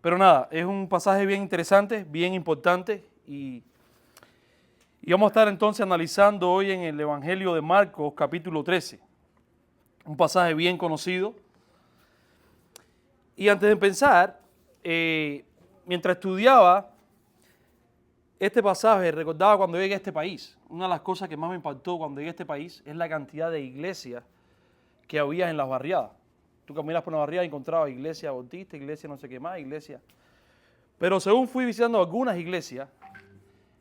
Pero nada, es un pasaje bien interesante, bien importante y vamos a estar entonces analizando hoy en el Evangelio de Marcos, capítulo 13. Un pasaje bien conocido. Y antes de empezar, mientras estudiaba este pasaje, recordaba cuando llegué a este país. Una de las cosas que más me impactó cuando llegué a este país es la cantidad de iglesias que había en las barriadas. Tú caminas por una barriada y encontrabas iglesia bautista, iglesia no sé qué más, iglesia. Pero según fui visitando algunas iglesias,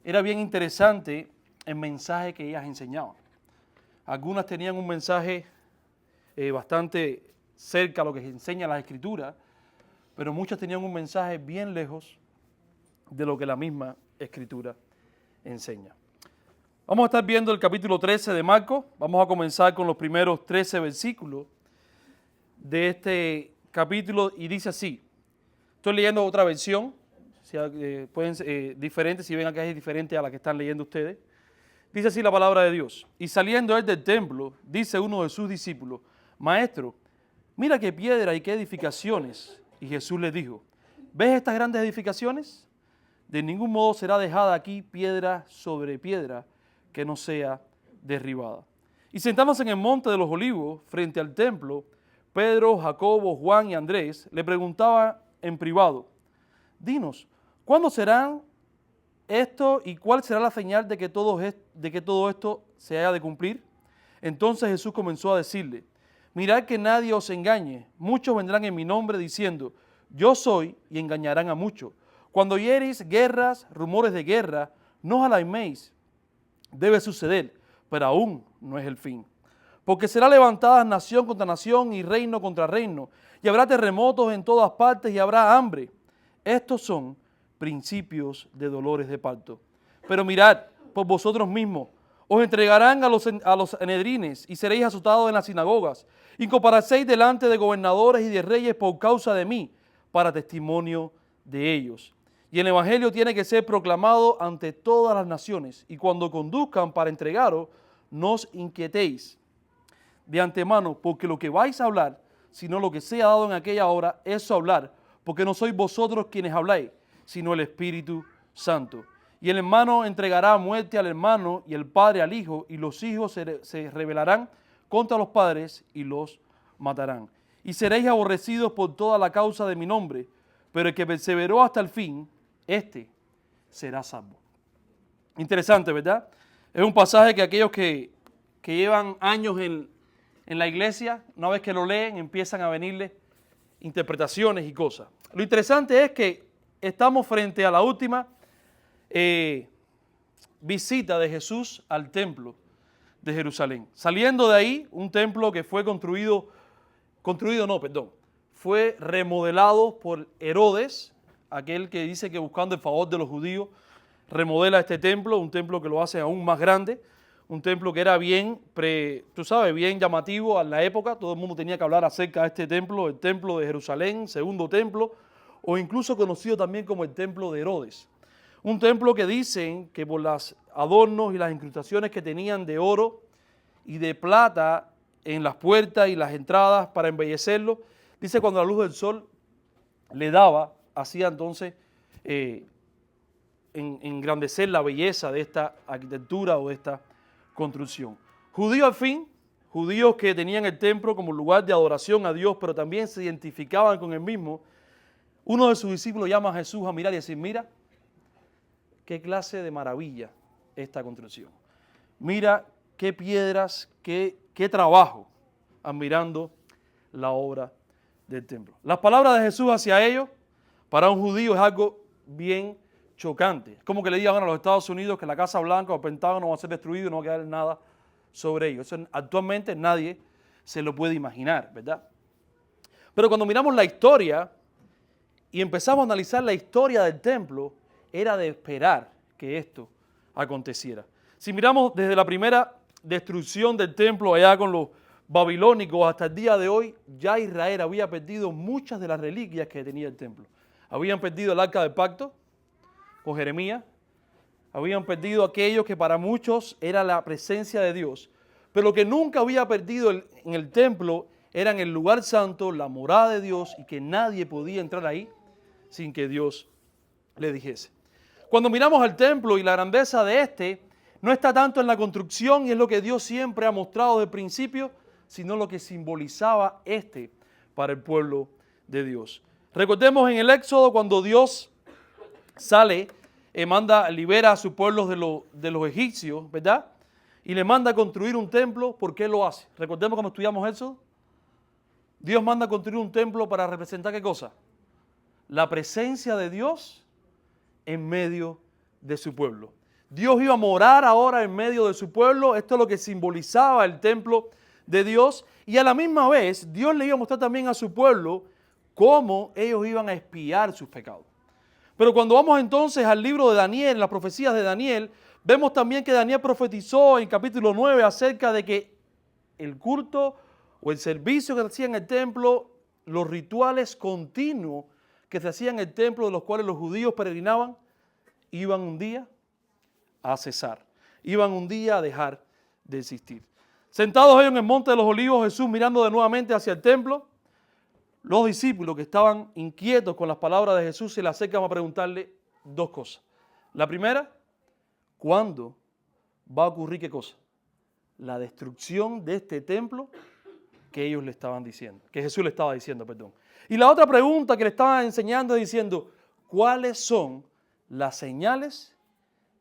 era bien interesante el mensaje que ellas enseñaban. Algunas tenían un mensaje bastante cerca a lo que enseña la Escritura, pero muchas tenían un mensaje bien lejos de lo que la misma Escritura enseña. Vamos a estar viendo el capítulo 13 de Marcos. Vamos a comenzar con los primeros 13 versículos de este capítulo y dice así. Estoy leyendo otra versión, pueden ser diferentes, si ven acá es diferente a la que están leyendo ustedes. Dice así la palabra de Dios. Y saliendo él del templo, dice uno de sus discípulos, Maestro, mira qué piedra y qué edificaciones. Y Jesús le dijo, ¿ves estas grandes edificaciones? De ningún modo será dejada aquí piedra sobre piedra que no sea derribada. Y sentándose en el monte de los olivos, frente al templo, Pedro, Jacobo, Juan y Andrés le preguntaban en privado, dinos, ¿cuándo serán esto y cuál será la señal de que todo esto se haya de cumplir? Entonces Jesús comenzó a decirle, mirad que nadie os engañe, muchos vendrán en mi nombre diciendo, yo soy, y engañarán a muchos. Cuando oyereis guerras, rumores de guerra, no os alarméis, debe suceder, pero aún no es el fin. Porque será levantada nación contra nación y reino contra reino, y habrá terremotos en todas partes y habrá hambre. Estos son principios de dolores de parto. Pero mirad por vosotros mismos, os entregarán a los sanhedrines y seréis azotados en las sinagogas, y compararéis delante de gobernadores y de reyes por causa de mí, para testimonio de ellos. Y el evangelio tiene que ser proclamado ante todas las naciones, y cuando conduzcan para entregaros, no os inquietéis de antemano, porque lo que vais a hablar, sino lo que sea dado en aquella hora, eso hablar, porque no sois vosotros quienes habláis, sino el Espíritu Santo. Y el hermano entregará muerte al hermano y el padre al hijo, y los hijos se rebelarán contra los padres y los matarán. Y seréis aborrecidos por toda la causa de mi nombre, pero el que perseveró hasta el fin, este será salvo. Interesante, ¿verdad? Es un pasaje que aquellos que llevan años en la iglesia, una vez que lo leen, empiezan a venirle interpretaciones y cosas. Lo interesante es que estamos frente a la última visita de Jesús al templo de Jerusalén. Saliendo de ahí, un templo que fue fue remodelado por Herodes, aquel que dice que buscando el favor de los judíos, remodela este templo, un templo que lo hace aún más grande, un templo que era bien llamativo a la época, todo el mundo tenía que hablar acerca de este templo, el templo de Jerusalén, segundo templo, o incluso conocido también como el templo de Herodes. Un templo que dicen que por los adornos y las incrustaciones que tenían de oro y de plata en las puertas y las entradas para embellecerlo, dice cuando la luz del sol le daba, hacía entonces engrandecer la belleza de esta arquitectura o de esta construcción. Judíos al fin, judíos que tenían el templo como lugar de adoración a Dios, pero también se identificaban con él mismo. Uno de sus discípulos llama a Jesús a mirar y decir, mira, qué clase de maravilla esta construcción. Mira qué piedras, qué trabajo, admirando la obra del templo. Las palabras de Jesús hacia ellos, para un judío es algo bien chocante. Es como que le digan a los Estados Unidos que la Casa Blanca o el Pentágono va a ser destruido y no va a quedar nada sobre ellos. Eso actualmente nadie se lo puede imaginar, ¿verdad? Pero cuando miramos la historia y empezamos a analizar la historia del templo, era de esperar que esto aconteciera. Si miramos desde la primera destrucción del templo allá con los babilónicos hasta el día de hoy, ya Israel había perdido muchas de las reliquias que tenía el templo. Habían perdido el arca del pacto con Jeremías, habían perdido aquello que para muchos era la presencia de Dios, pero lo que nunca había perdido en el templo era en el lugar santo, la morada de Dios, y que nadie podía entrar ahí sin que Dios le dijese. Cuando miramos al templo y la grandeza de este, no está tanto en la construcción, y es lo que Dios siempre ha mostrado desde el principio, sino lo que simbolizaba este para el pueblo de Dios. Recordemos en el Éxodo cuando Dios sale, libera a su pueblo de los egipcios, ¿verdad? Y le manda a construir un templo. ¿Por qué lo hace? Recordemos cuando estudiamos Éxodo. Dios manda a construir un templo para representar ¿qué cosa? La presencia de Dios en medio de su pueblo. Dios iba a morar ahora en medio de su pueblo. Esto es lo que simbolizaba el templo de Dios. Y a la misma vez, Dios le iba a mostrar también a su pueblo cómo ellos iban a expiar sus pecados. Pero cuando vamos entonces al libro de Daniel, las profecías de Daniel, vemos también que Daniel profetizó en capítulo 9 acerca de que el culto o el servicio que se hacía en el templo, los rituales continuos que se hacían en el templo, de los cuales los judíos peregrinaban, iban un día a cesar, iban un día a dejar de existir. Sentados ellos en el monte de los olivos, Jesús mirando de nuevamente hacia el templo, los discípulos que estaban inquietos con las palabras de Jesús se le acercan a preguntarle dos cosas. La primera, ¿cuándo va a ocurrir qué cosa? La destrucción de este templo que ellos le estaban diciendo, que Jesús le estaba diciendo, perdón. Y la otra pregunta que le estaban enseñando es diciendo, ¿cuáles son las señales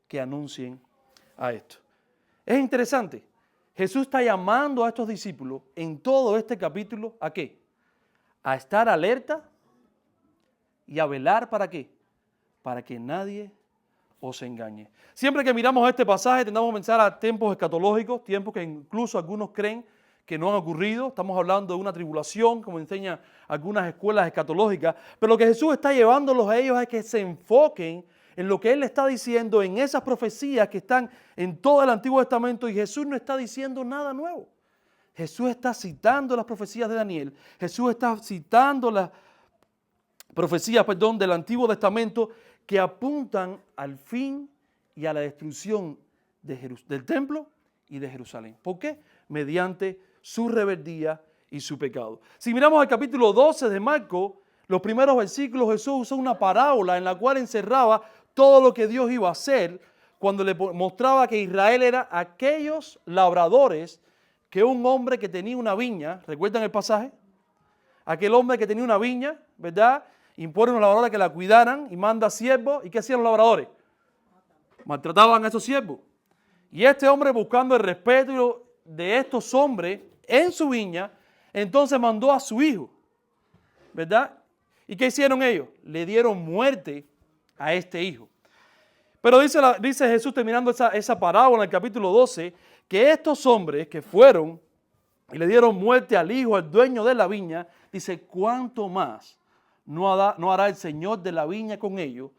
que anuncien a esto? Es interesante. Jesús está llamando a estos discípulos en todo este capítulo ¿a qué? A estar alerta y a velar ¿para qué? Para que nadie os engañe. Siempre que miramos este pasaje tendemos que pensar a tiempos escatológicos, tiempos que incluso algunos creen que no han ocurrido. Estamos hablando de una tribulación, como enseñan algunas escuelas escatológicas, pero lo que Jesús está llevándolos a ellos es que se enfoquen en lo que Él le está diciendo, en esas profecías que están en todo el Antiguo Testamento, y Jesús no está diciendo nada nuevo. Jesús está citando las profecías de Daniel, Jesús está citando las profecías, del Antiguo Testamento que apuntan al fin y a la destrucción del templo y de Jerusalén. ¿Por qué? Mediante su rebeldía y su pecado. Si miramos el capítulo 12 de Marcos, los primeros versículos, Jesús usó una parábola en la cual encerraba todo lo que Dios iba a hacer cuando le mostraba que Israel era aquellos labradores que un hombre que tenía una viña, ¿recuerdan el pasaje? Aquel hombre que tenía una viña, ¿verdad? Impone a los labradores que la cuidaran y manda siervos. ¿Y qué hacían los labradores? Maltrataban a esos siervos. Y este hombre, buscando el respeto de estos hombres en su viña, entonces mandó a su hijo, ¿verdad? ¿Y qué hicieron ellos? Le dieron muerte a este hijo. Pero dice Jesús, terminando esa parábola en el capítulo 12, que estos hombres que fueron y le dieron muerte al hijo, al dueño de la viña, dice, ¿cuánto más no hará el Señor de la viña con ellos?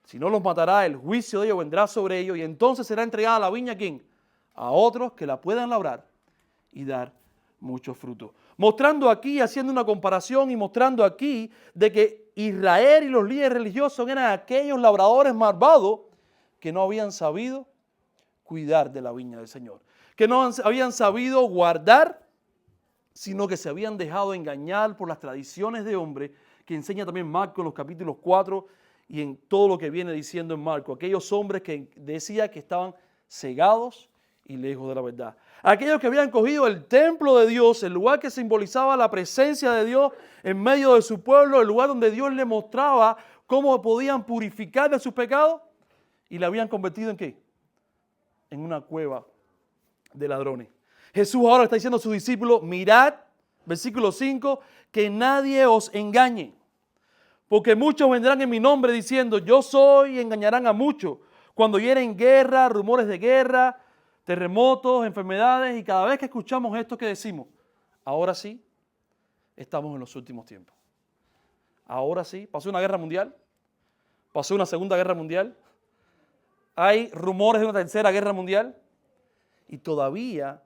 Si no los matará, el juicio de ellos vendrá sobre ellos, y entonces será entregada la viña ¿a quién? A otros que la puedan labrar y dar mucho fruto. Mostrando aquí, haciendo una comparación y mostrando aquí de que Israel y los líderes religiosos eran aquellos labradores malvados que no habían sabido cuidar de la viña del Señor, que no habían sabido guardar, sino que se habían dejado engañar por las tradiciones de hombre, que enseña también Marcos en los capítulos 4 y en todo lo que viene diciendo en Marcos. Aquellos hombres que decía que estaban cegados y lejos de la verdad. Aquellos que habían cogido el templo de Dios, el lugar que simbolizaba la presencia de Dios en medio de su pueblo, el lugar donde Dios le mostraba cómo podían purificar de sus pecados, y la habían convertido ¿en qué? En una cueva de ladrones. Jesús ahora está diciendo a sus discípulos, mirad, versículo 5, que nadie os engañe. Porque muchos vendrán en mi nombre diciendo, yo soy, y engañarán a muchos. Cuando hieren guerra, rumores de guerra, terremotos, enfermedades, y cada vez que escuchamos esto que decimos, ahora sí, estamos en los últimos tiempos. Ahora sí, pasó una guerra mundial, pasó una segunda guerra mundial, hay rumores de una tercera guerra mundial, y todavía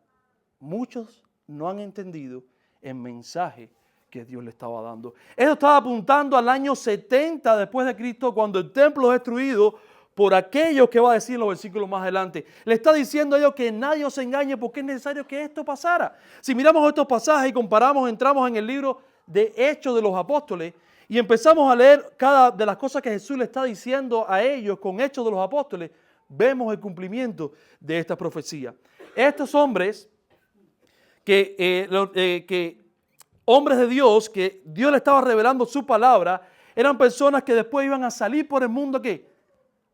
muchos no han entendido el mensaje que Dios le estaba dando. Eso estaba apuntando al año 70 después de Cristo, cuando el templo es destruido por aquellos que va a decir en los versículos más adelante. Le está diciendo a ellos que nadie os engañe porque es necesario que esto pasara. Si miramos estos pasajes y comparamos, entramos en el libro de Hechos de los Apóstoles, y empezamos a leer cada de las cosas que Jesús le está diciendo a ellos con Hechos de los Apóstoles, vemos el cumplimiento de esta profecía. Estos hombres, hombres de Dios, que Dios le estaba revelando su palabra, eran personas que después iban a salir por el mundo ¿qué?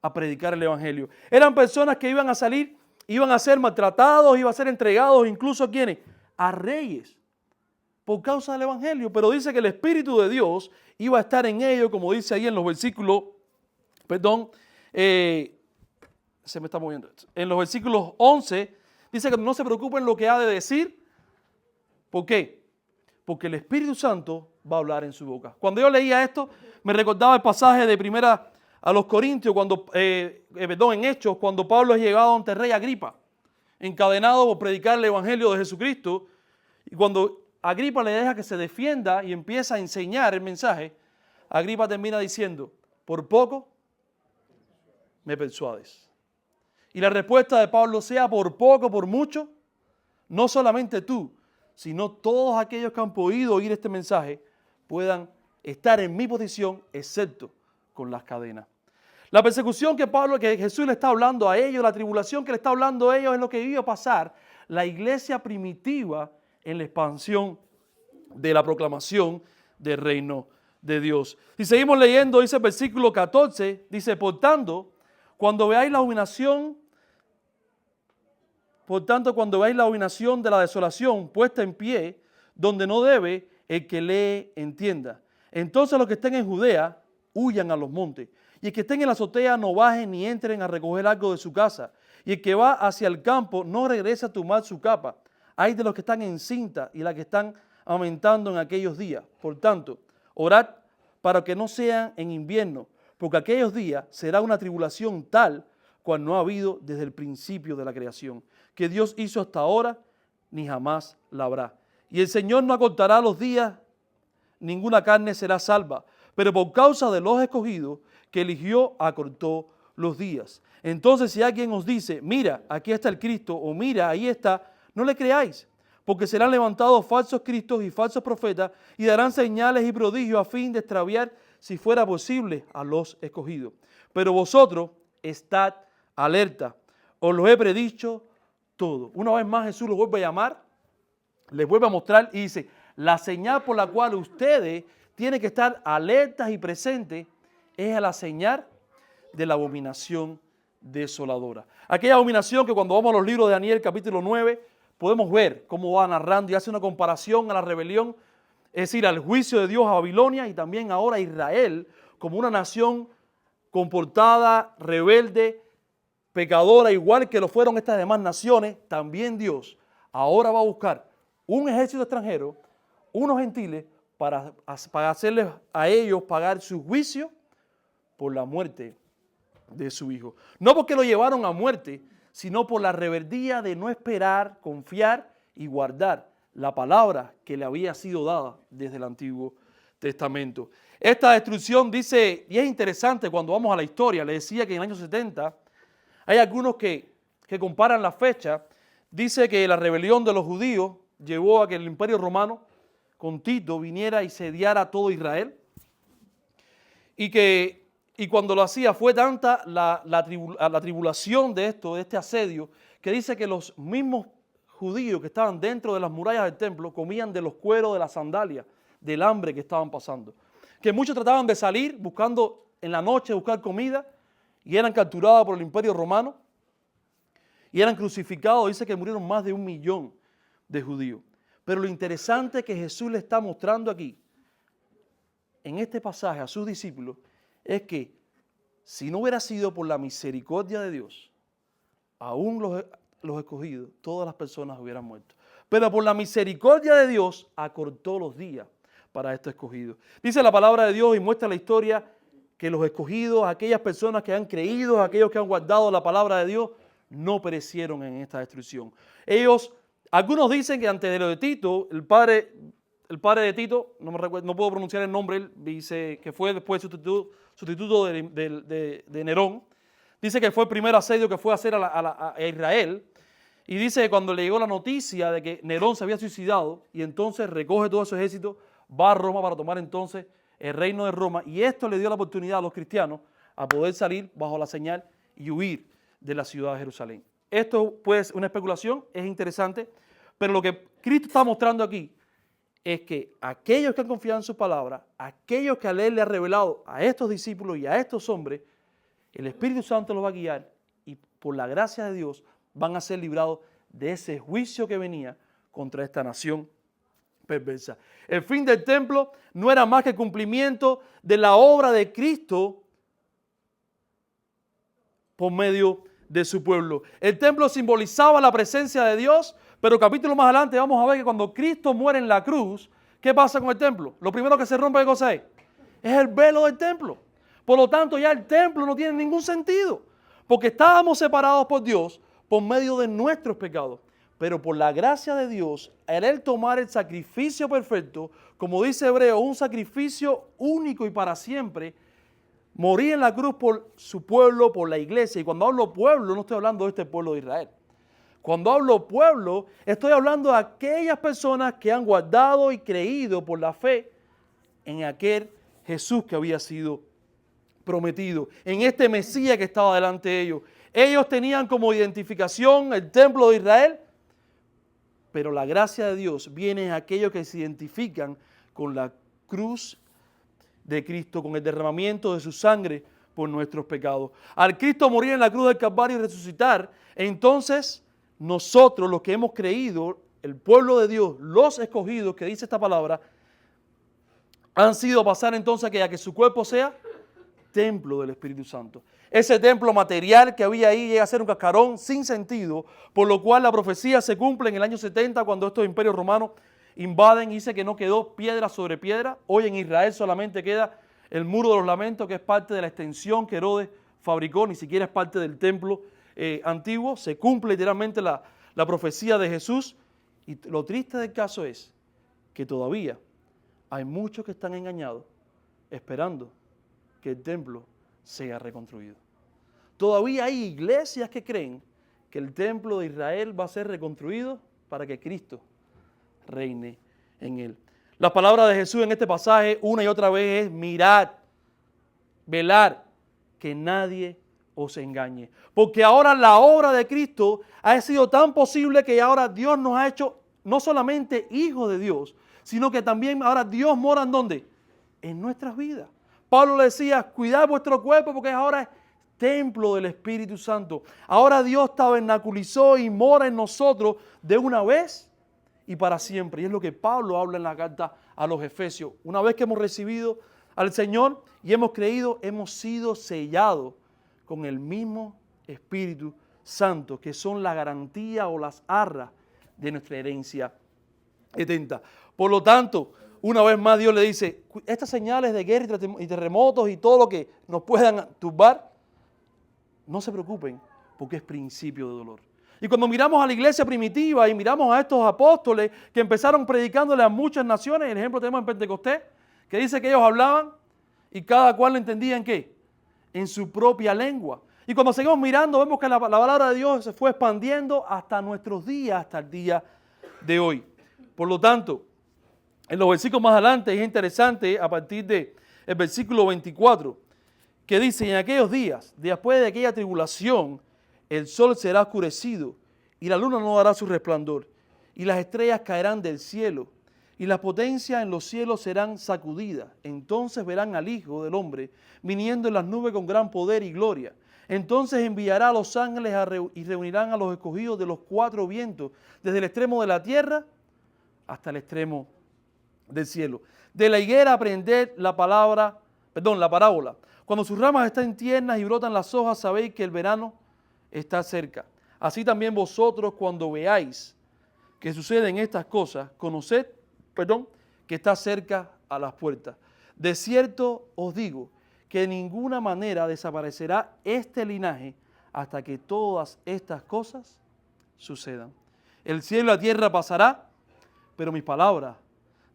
A predicar el evangelio. Eran personas que iban a salir, iban a ser maltratados, iban a ser entregados incluso ¿a quiénes? A reyes por causa del evangelio. Pero dice que el Espíritu de Dios iba a estar en ellos, como dice ahí en los versículos, se me está moviendo esto. En los versículos 11 dice que no se preocupen lo que ha de decir. ¿Por qué? Porque el Espíritu Santo va a hablar en su boca. Cuando yo leía esto, me recordaba el pasaje de Primera a los Corintios, en Hechos, cuando Pablo es llegado ante el rey Agripa, encadenado por predicar el Evangelio de Jesucristo, y cuando Agripa le deja que se defienda y empieza a enseñar el mensaje, Agripa termina diciendo, por poco me persuades. Y la respuesta de Pablo, sea por poco, por mucho, no solamente tú, sino todos aquellos que han podido oír este mensaje puedan estar en mi posición, excepto con las cadenas. La persecución que Jesús le está hablando a ellos, la tribulación que le está hablando a ellos, es lo que iba a pasar la iglesia primitiva en la expansión de la proclamación del reino de Dios. Si seguimos leyendo, dice el versículo 14, dice, por tanto, cuando veáis la abominación de la desolación puesta en pie, donde no debe, el que lee entienda. Entonces los que estén en Judea, huyan a los montes. Y el que estén en la azotea, no bajen ni entren a recoger algo de su casa. Y el que va hacia el campo, no regrese a tomar su capa. Hay de los que están en cinta y las que están aumentando en aquellos días. Por tanto, orad para que no sean en invierno, porque aquellos días será una tribulación tal cual no ha habido desde el principio de la creación, que Dios hizo hasta ahora, ni jamás la habrá. Y el Señor no acortará los días, ninguna carne será salva, pero por causa de los escogidos que eligió, acortó los días. Entonces, si alguien os dice, mira, aquí está el Cristo, o mira, ahí está, no le creáis, porque serán levantados falsos cristos y falsos profetas, y darán señales y prodigios a fin de extraviar, si fuera posible, a los escogidos. Pero vosotros estad alerta, os lo he predicho todo. Una vez más Jesús los vuelve a llamar, les vuelve a mostrar y dice, la señal por la cual ustedes tienen que estar alertas y presentes es a la señal de la abominación desoladora. Aquella abominación que cuando vamos a los libros de Daniel capítulo 9 podemos ver cómo va narrando y hace una comparación a la rebelión, es decir, al juicio de Dios a Babilonia y también ahora a Israel como una nación comportada, rebelde, pecadora, igual que lo fueron estas demás naciones. También Dios ahora va a buscar un ejército extranjero, unos gentiles, para hacerles a ellos pagar su juicio por la muerte de su hijo. No porque lo llevaron a muerte, sino por la rebeldía de no esperar, confiar y guardar la palabra que le había sido dada desde el Antiguo Testamento. Esta destrucción dice, y es interesante cuando vamos a la historia, le decía que en el año 70 hay algunos que comparan la fecha, dice que la rebelión de los judíos llevó a que el Imperio Romano con Tito viniera y sediara todo Israel, y cuando lo hacía fue tanta la tribulación de este asedio, que dice que los mismos judíos que estaban dentro de las murallas del templo comían de los cueros de las sandalias, del hambre que estaban pasando. Que muchos trataban de salir buscando en la noche, buscar comida, y eran capturados por el Imperio Romano, y eran crucificados. Dice que murieron más de 1 millón de judíos. Pero lo interesante que Jesús le está mostrando aquí, en este pasaje a sus discípulos, es que si no hubiera sido por la misericordia de Dios, aún los escogidos, todas las personas hubieran muerto. Pero por la misericordia de Dios, acortó los días para estos escogidos. Dice la palabra de Dios y muestra la historia que los escogidos, aquellas personas que han creído, aquellos que han guardado la palabra de Dios, no perecieron en esta destrucción. Algunos dicen que antes de lo de Tito, el padre de Tito, no puedo pronunciar el nombre, él dice que fue después sustituto de Nerón, dice que fue el primer asedio que fue a hacer a Israel, y dice que cuando le llegó la noticia de que Nerón se había suicidado, y entonces recoge todo su ejército, va a Roma para tomar entonces el reino de Roma, y esto le dio la oportunidad a los cristianos a poder salir bajo la señal y huir de la ciudad de Jerusalén. Esto pues una especulación, es interesante, pero lo que Cristo está mostrando aquí es que aquellos que han confiado en su palabra, aquellos que a él le ha revelado a estos discípulos y a estos hombres, el Espíritu Santo los va a guiar y por la gracia de Dios van a ser librados de ese juicio que venía contra esta nación perversa. El fin del templo no era más que el cumplimiento de la obra de Cristo por medio de su pueblo. El templo simbolizaba la presencia de Dios, pero capítulo más adelante vamos a ver que cuando Cristo muere en la cruz, ¿qué pasa con el templo? Lo primero que se rompe, ¿qué cosa es? Es el velo del templo. Por lo tanto, ya el templo no tiene ningún sentido, porque estábamos separados por Dios por medio de nuestros pecados. Pero por la gracia de Dios, al Él tomar el sacrificio perfecto, como dice Hebreo, un sacrificio único y para siempre, morir en la cruz por su pueblo, por la iglesia. Y cuando hablo pueblo, no estoy hablando de este pueblo de Israel. Cuando hablo pueblo, estoy hablando de aquellas personas que han guardado y creído por la fe en aquel Jesús que había sido prometido, en este Mesías que estaba delante de ellos. Ellos tenían como identificación el templo de Israel, pero la gracia de Dios viene a aquellos que se identifican con la cruz de Cristo, con el derramamiento de su sangre por nuestros pecados. Al Cristo morir en la cruz del Calvario y resucitar, entonces nosotros, los que hemos creído, el pueblo de Dios, los escogidos, que dice esta palabra, han sido pasar entonces a que su cuerpo sea templo del Espíritu Santo. Ese templo material que había ahí llega a ser un cascarón sin sentido, por lo cual la profecía se cumple en el año 70 cuando estos imperios romanos invaden y dice que no quedó piedra sobre piedra. Hoy en Israel solamente queda el muro de los lamentos, que es parte de la extensión que Herodes fabricó, ni siquiera es parte del templo antiguo. Se cumple literalmente la profecía de Jesús, y lo triste del caso es que todavía hay muchos que están engañados esperando que el templo sea reconstruido. Todavía hay iglesias que creen que el templo de Israel va a ser reconstruido para que Cristo reine en él. La palabra de Jesús en este pasaje una y otra vez es: mirad, velar, que nadie os engañe. Porque ahora la obra de Cristo ha sido tan posible que ahora Dios nos ha hecho no solamente hijos de Dios, sino que también ahora Dios mora ¿en dónde? En nuestras vidas. Pablo le decía: cuidad vuestro cuerpo porque ahora es templo del Espíritu Santo. Ahora Dios tabernaculizó y mora en nosotros de una vez y para siempre. Y es lo que Pablo habla en la carta a los Efesios. Una vez que hemos recibido al Señor y hemos creído, hemos sido sellados con el mismo Espíritu Santo, que son la garantía o las arras de nuestra herencia eterna. Por lo tanto, una vez más Dios le dice: estas señales de guerra y terremotos y todo lo que nos puedan turbar, no se preocupen, porque es principio de dolor. Y cuando miramos a la iglesia primitiva y miramos a estos apóstoles que empezaron predicándole a muchas naciones, el ejemplo tenemos en Pentecostés, que dice que ellos hablaban y cada cual lo entendía ¿en qué? En su propia lengua. Y cuando seguimos mirando, vemos que la palabra de Dios se fue expandiendo hasta nuestros días, hasta el día de hoy. Por lo tanto, en los versículos más adelante es interesante, a partir del versículo 24, que dice: en aquellos días, después de aquella tribulación, el sol será oscurecido y la luna no dará su resplandor, y las estrellas caerán del cielo, y las potencias en los cielos serán sacudidas. Entonces verán al Hijo del Hombre viniendo en las nubes con gran poder y gloria. Entonces enviará a los ángeles y reunirán a los escogidos de los cuatro vientos, desde el extremo de la tierra hasta el extremo del cielo. De la higuera aprended la parábola. Cuando sus ramas están tiernas y brotan las hojas, sabéis que el verano está cerca. Así también vosotros, cuando veáis que suceden estas cosas, conoced, que está cerca a las puertas. De cierto os digo que de ninguna manera desaparecerá este linaje hasta que todas estas cosas sucedan. El cielo y la tierra pasará, pero mis palabras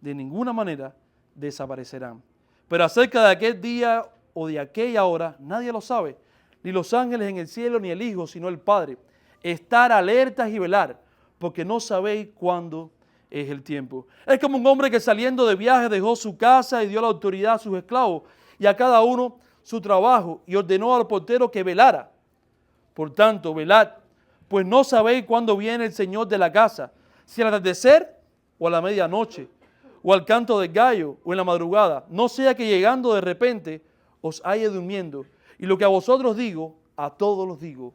de ninguna manera desaparecerán. Pero acerca de aquel día o de aquella hora, nadie lo sabe, ni los ángeles en el cielo, ni el Hijo, sino el Padre. Estar alertas y velar, porque no sabéis cuándo es el tiempo. Es como un hombre que saliendo de viaje dejó su casa y dio la autoridad a sus esclavos y a cada uno su trabajo y ordenó al portero que velara. Por tanto, velad, pues no sabéis cuándo viene el Señor de la casa, si al atardecer o a la medianoche, o al canto del gallo o en la madrugada, no sea que llegando de repente os haya durmiendo. Y lo que a vosotros digo, a todos los digo,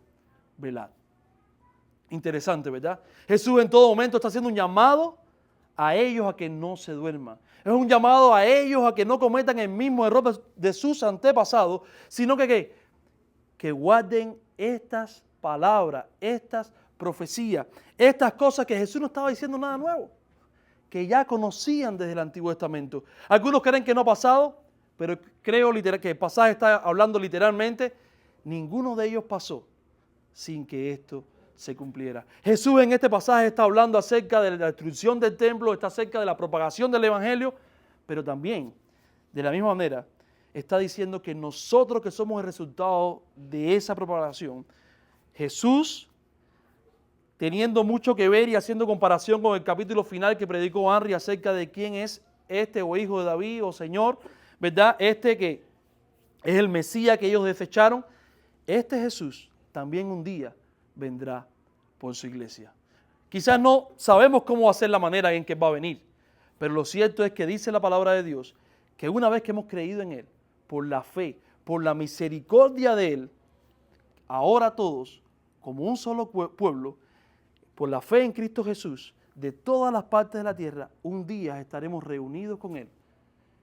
velad. Interesante, ¿verdad? Jesús en todo momento está haciendo un llamado a ellos a que no se duerman. Es un llamado a ellos a que no cometan el mismo error de sus antepasados, sino que guarden estas palabras, estas profecías, estas cosas que Jesús no estaba diciendo nada nuevo, que ya conocían desde el Antiguo Testamento. Algunos creen que no ha pasado, pero creo que el pasaje está hablando literalmente. Ninguno de ellos pasó sin que esto se cumpliera. Jesús en este pasaje está hablando acerca de la destrucción del templo, está acerca de la propagación del Evangelio, pero también, de la misma manera, está diciendo que nosotros que somos el resultado de esa propagación, Jesús, teniendo mucho que ver y haciendo comparación con el capítulo final que predicó Henry acerca de quién es este o hijo de David o Señor, ¿verdad? Este que es el Mesías que ellos desecharon, este Jesús también un día vendrá por su iglesia. Quizás no sabemos cómo va a ser la manera en que va a venir, pero lo cierto es que dice la palabra de Dios que una vez que hemos creído en Él, por la fe, por la misericordia de Él, ahora todos, como un solo pueblo, por la fe en Cristo Jesús, de todas las partes de la tierra, un día estaremos reunidos con Él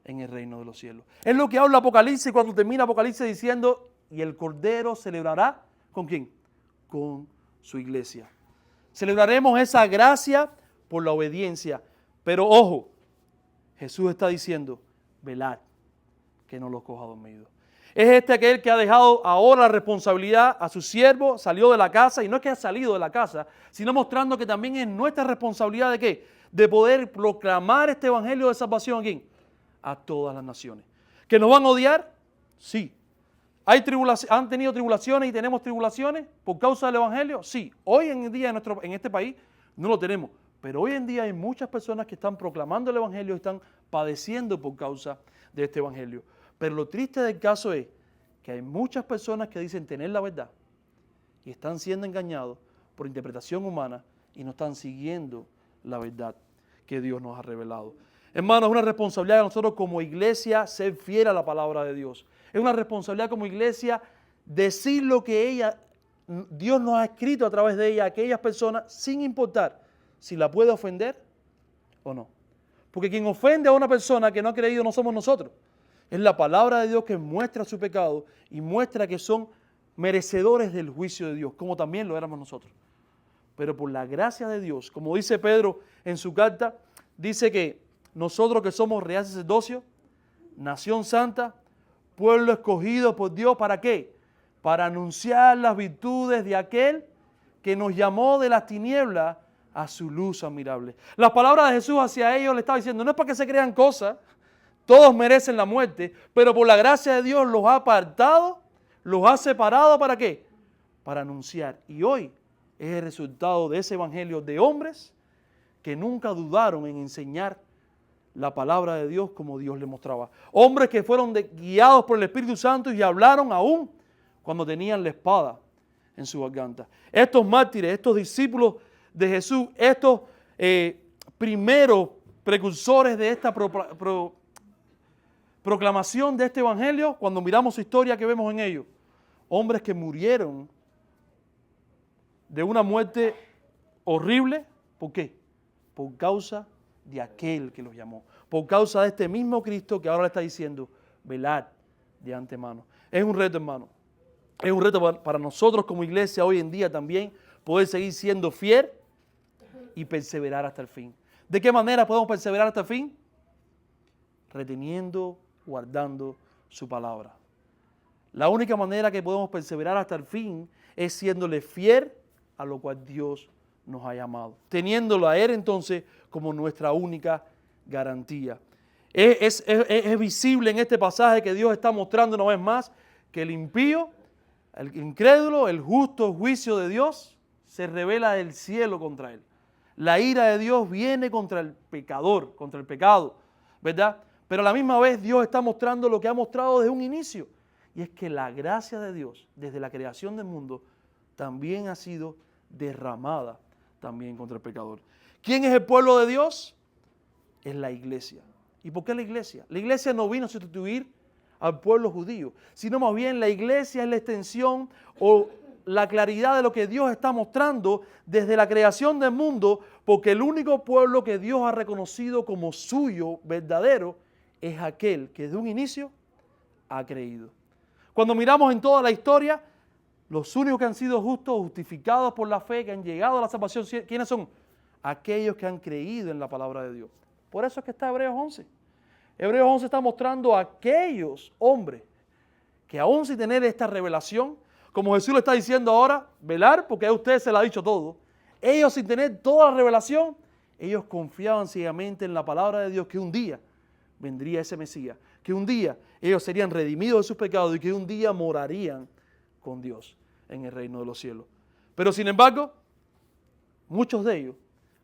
en el reino de los cielos. Es lo que habla Apocalipsis cuando termina Apocalipsis diciendo, y el Cordero celebrará, ¿con quién? Con su iglesia. Celebraremos esa gracia por la obediencia. Pero ojo, Jesús está diciendo, velad, que no los coja dormidos. Es aquel que ha dejado ahora la responsabilidad a su siervo, salió de la casa, y no es que ha salido de la casa, sino mostrando que también es nuestra responsabilidad de ¿qué? De poder proclamar este evangelio de salvación, ¿a quién? A todas las naciones. ¿Que nos van a odiar? Sí. ¿Han tenido tribulaciones y tenemos tribulaciones por causa del evangelio? Sí. Hoy en día en este país no lo tenemos, pero hoy en día hay muchas personas que están proclamando el evangelio y están padeciendo por causa de este evangelio. Pero lo triste del caso es que hay muchas personas que dicen tener la verdad y están siendo engañados por interpretación humana y no están siguiendo la verdad que Dios nos ha revelado. Hermanos, es una responsabilidad de nosotros como iglesia ser fiel a la palabra de Dios. Es una responsabilidad como iglesia decir lo que Dios nos ha escrito a través de ella a aquellas personas sin importar si la puede ofender o no. Porque quien ofende a una persona que no ha creído no somos nosotros. Es la palabra de Dios que muestra su pecado y muestra que son merecedores del juicio de Dios, como también lo éramos nosotros. Pero por la gracia de Dios, como dice Pedro en su carta, dice que nosotros que somos real sacerdocio, nación santa, pueblo escogido por Dios, ¿para qué? Para anunciar las virtudes de aquel que nos llamó de las tinieblas a su luz admirable. Las palabras de Jesús hacia ellos le estaba diciendo, no es para que se crean cosas, todos merecen la muerte, pero por la gracia de Dios los ha apartado, los ha separado, ¿para qué? Para anunciar. Y hoy es el resultado de ese evangelio de hombres que nunca dudaron en enseñar la palabra de Dios como Dios le mostraba. Hombres que fueron guiados por el Espíritu Santo y hablaron aún cuando tenían la espada en su garganta. Estos mártires, estos discípulos de Jesús, estos primeros precursores de esta proclamación de este evangelio, cuando miramos su historia, ¿qué vemos en ellos? Hombres que murieron de una muerte horrible. ¿Por qué? Por causa de aquel que los llamó. Por causa de este mismo Cristo que ahora le está diciendo, velad de antemano. Es un reto, hermano. Es un reto para nosotros como iglesia hoy en día también poder seguir siendo fiel y perseverar hasta el fin. ¿De qué manera podemos perseverar hasta el fin? Reteniendo, guardando su palabra. La única manera que podemos perseverar hasta el fin es siéndole fiel a lo cual Dios nos ha llamado. Teniéndolo a Él entonces como nuestra única garantía. Es visible en este pasaje que Dios está mostrando una vez más que el impío, el incrédulo, el justo juicio de Dios se revela del cielo contra él. La ira de Dios viene contra el pecador, contra el pecado, ¿verdad? Pero a la misma vez Dios está mostrando lo que ha mostrado desde un inicio. Y es que la gracia de Dios, desde la creación del mundo, también ha sido derramada también contra el pecador. ¿Quién es el pueblo de Dios? Es la iglesia. ¿Y por qué la iglesia? La iglesia no vino a sustituir al pueblo judío, sino más bien la iglesia es la extensión o la claridad de lo que Dios está mostrando desde la creación del mundo, porque el único pueblo que Dios ha reconocido como suyo, verdadero, es aquel que de un inicio ha creído. Cuando miramos en toda la historia, los únicos que han sido justos, justificados por la fe, que han llegado a la salvación, ¿quiénes son? Aquellos que han creído en la palabra de Dios. Por eso es que está Hebreos 11. Hebreos 11 está mostrando a aquellos hombres que aún sin tener esta revelación, como Jesús le está diciendo ahora, velar, porque a ustedes se lo ha dicho todo, ellos sin tener toda la revelación, ellos confiaban ciegamente en la palabra de Dios que un día vendría ese Mesías, que un día ellos serían redimidos de sus pecados y que un día morarían con Dios en el reino de los cielos. Pero sin embargo, muchos de ellos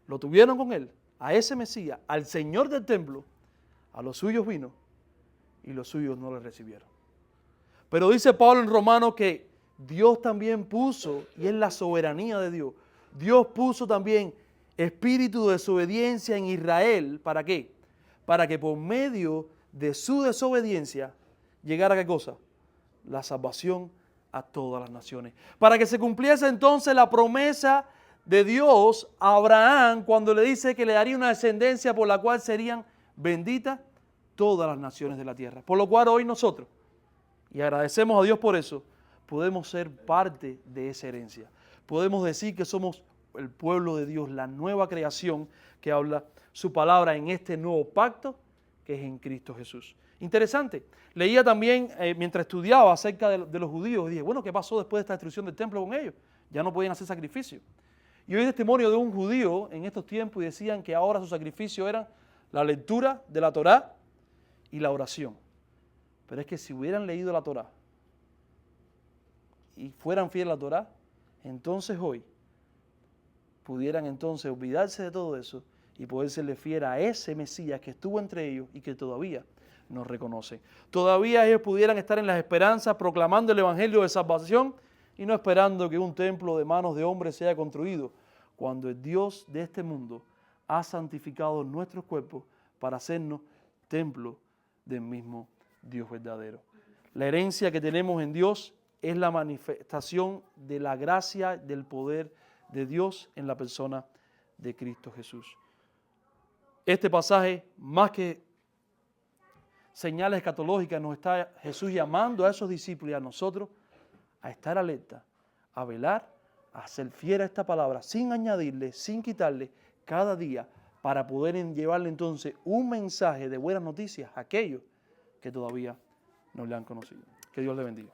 lo tuvieron con él, a ese Mesías, al Señor del templo, a los suyos vino y los suyos no le recibieron. Pero dice Pablo en Romanos que Dios también puso, y es la soberanía de Dios, Dios puso también espíritu de desobediencia en Israel. ¿Para qué? Para que por medio de su desobediencia llegara ¿qué cosa? La salvación a todas las naciones. Para que se cumpliese entonces la promesa de Dios a Abraham cuando le dice que le daría una descendencia por la cual serían benditas todas las naciones de la tierra. Por lo cual hoy nosotros, y agradecemos a Dios por eso, podemos ser parte de esa herencia. Podemos decir que somos el pueblo de Dios, la nueva creación que habla su palabra en este nuevo pacto que es en Cristo Jesús. Interesante. Leía también, mientras estudiaba acerca de los judíos, dije, bueno, ¿qué pasó después de esta destrucción del templo con ellos? Ya no podían hacer sacrificio. Y oí testimonio de un judío en estos tiempos y decían que ahora su sacrificio era la lectura de la Torá y la oración. Pero es que si hubieran leído la Torá y fueran fieles a la Torá, entonces hoy pudieran entonces olvidarse de todo eso y poder serle fiel a ese Mesías que estuvo entre ellos y que todavía nos reconoce. Todavía ellos pudieran estar en las esperanzas proclamando el Evangelio de salvación y no esperando que un templo de manos de hombres sea construido, cuando el Dios de este mundo ha santificado nuestros cuerpos para hacernos templo del mismo Dios verdadero. La herencia que tenemos en Dios es la manifestación de la gracia, del poder de Dios en la persona de Cristo Jesús. Este pasaje, más que señales escatológicas, nos está Jesús llamando a esos discípulos y a nosotros a estar alerta, a velar, a ser fiel a esta palabra, sin añadirle, sin quitarle, cada día, para poder llevarle entonces un mensaje de buenas noticias a aquellos que todavía no le han conocido. Que Dios le bendiga.